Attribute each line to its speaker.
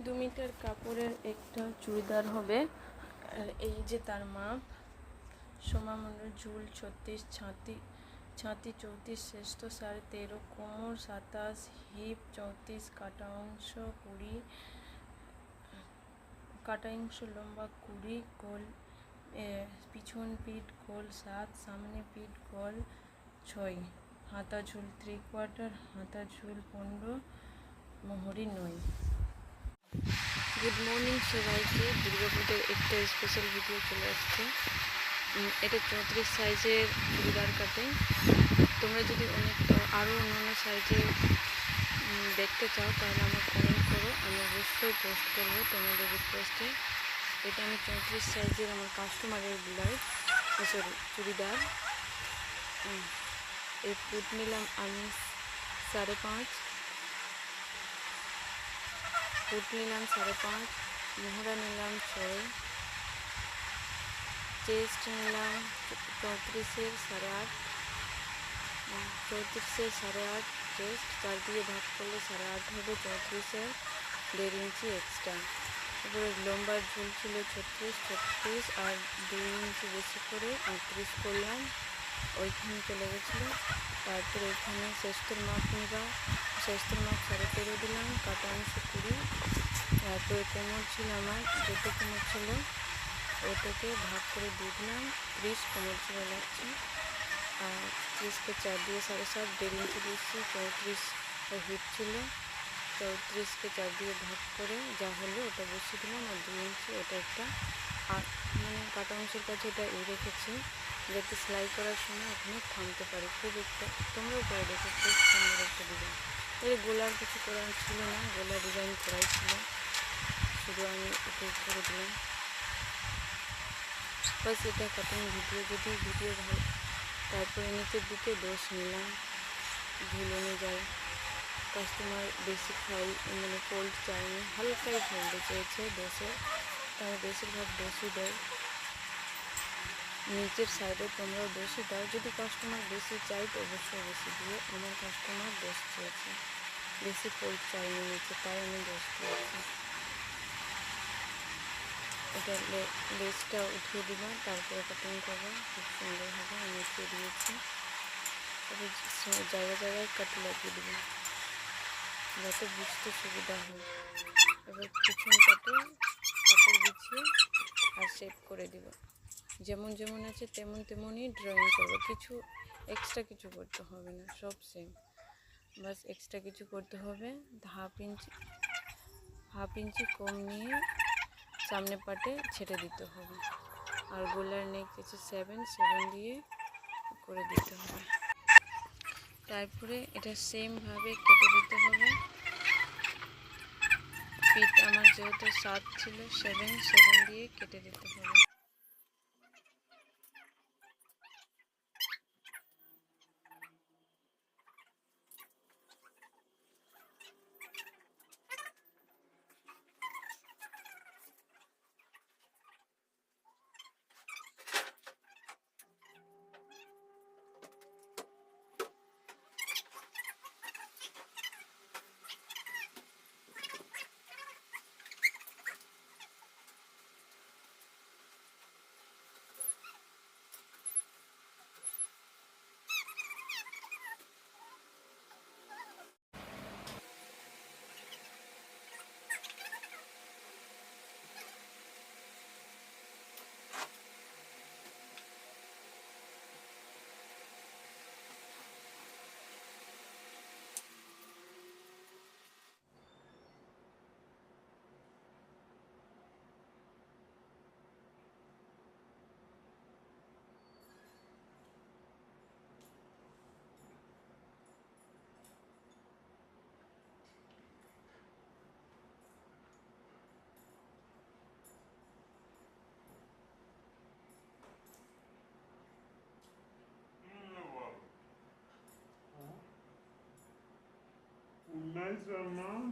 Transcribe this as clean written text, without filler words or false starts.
Speaker 1: 2 metre কাপড়ের একটা চুড়িদার হবে। আর এই যে তার মাপ, সোমামণ্ডল ঝুল 36, ছাতি 34, শ্রেষ্ঠ 13.5, কোমর 27, হিপ 34, কাটা অংশ লম্বা 20, গোল পিছন পিঠ গোল 7, সামনে পিঠ গোল 6, হাতা ঝুল 3/4, হাতা ঝুল 15, মোহরি 9। গুড মর্নিং সবাইকে। দুর্গাপুজোর একটা স্পেশাল ভিডিও চলে আসছে। এটা 34 সাইজের চুড়িদার কাটিং। তোমরা যদি আরও অন্যান্য সাইজের দেখতে চাও তাহলে আমার কমেন্ট করো, আমি অবশ্যই পোস্ট করবো তোমাদের রিকোয়েস্টে। এটা আমি 34 সাইজের আমার কাস্টমারের ব্লাউজ, চুড়িদার। এই ফুট নিলাম আমি 5.5, ফুট নিলাম 5.5, মোহরা নিলাম 6, চেস্ট নিলাম 34-এর 8.5, 34-এর 8.5 চেস্ট, 4 দিয়ে ভাগ করলে 8.5 হবে, 34-এর 1.5 ইঞ্চি এক্সট্রা। তারপরে লম্বার ঝুল ছিল 36 আর 2 ইঞ্চি বেশি করে 38 করলাম, ওইখানে চলে গেছিলো। তারপরে এখানে শ্রেষ্ঠের মাপ নিবা, শ্রেষ্ঠের মাপ 13.5 দিলাম, কাটা অংশ 20। তারপরে কোমর ছিল আমার 2 কোমর ছিল, ওটাকে ভাগ করে দিয়ে দিলাম, 30 কোমর ছিল লাগছে। আর 30কে 4 দিয়ে 7.5, 1.5 ইঞ্চি বেশি 34 হিপ ছিল, 34কে 4 দিয়ে ভাগ করে যা হলো ওটা বসিয়ে দিলাম। আর 2 ইঞ্চি এটা একটা মানে কাটা অংশের কাছে এটা রেখেছি যাতে সেলাই করার সময় ওখানে থামতে পারে। খুব একটা তোমরাও করে দেখো, খুব সুন্দর একটা ডিজাইন। এর গোলার কিছু করার ছিল না, গোলা ডিজাইন করাই ছিল, শুধু আমি ওকে করে দিলাম। বাস এটা কাটিং ভিডিও। যদি ভিডিও ভালো, তারপরে নিচের দিকে দোষ নিলাম, ঝুলনে যায়। কাস্টমার বেশি মানে ফোল্ড চায়নি, হালকাই ফোল্ডে চেয়েছে দোষে, তারা বেশিরভাগ দোষই দেয়। নিচের সাইডে তোমরাও দোষই দাও, যদি কাস্টমার বেশি চাই তো অবশ্যই বেশি দিও। আমার কাস্টমার দোষ চেয়েছে, বেশি ফোল্ড চাইনি নিচে, তাই আমি দোষ দিয়েছি। এটা লেসটা উঠিয়ে দিবা, তারপরে কাটিং করবো, খুব সুন্দর হবে। আমি উঠিয়ে দিয়েছি, তবে জায়গায় কাটি লাগিয়ে দেবো যাতে বুঝতে সুবিধা হয়। এবার পিছন কাটে কাপড় বিছিয়ে আর শেপ করে দিব, যেমন আছে তেমনই ড্রয়িং করবো। কিছু এক্সট্রা কিছু করতে হবে না, সব সেম। বাস এক্সট্রা কিছু করতে হবে, হাফ ইঞ্চি কম নিয়ে সামনে পাটে ছেড়ে দিতে হবে। আর গোলার নেক আছে 7 দিয়ে করে দিতে হবে। তারপরে এটা সেমভাবে কেটে দিতে হবে। পিঠ আমার যেহেতু 7 ছিল, 7 দিয়ে কেটে দিতে হবে।
Speaker 2: Unless I'm not,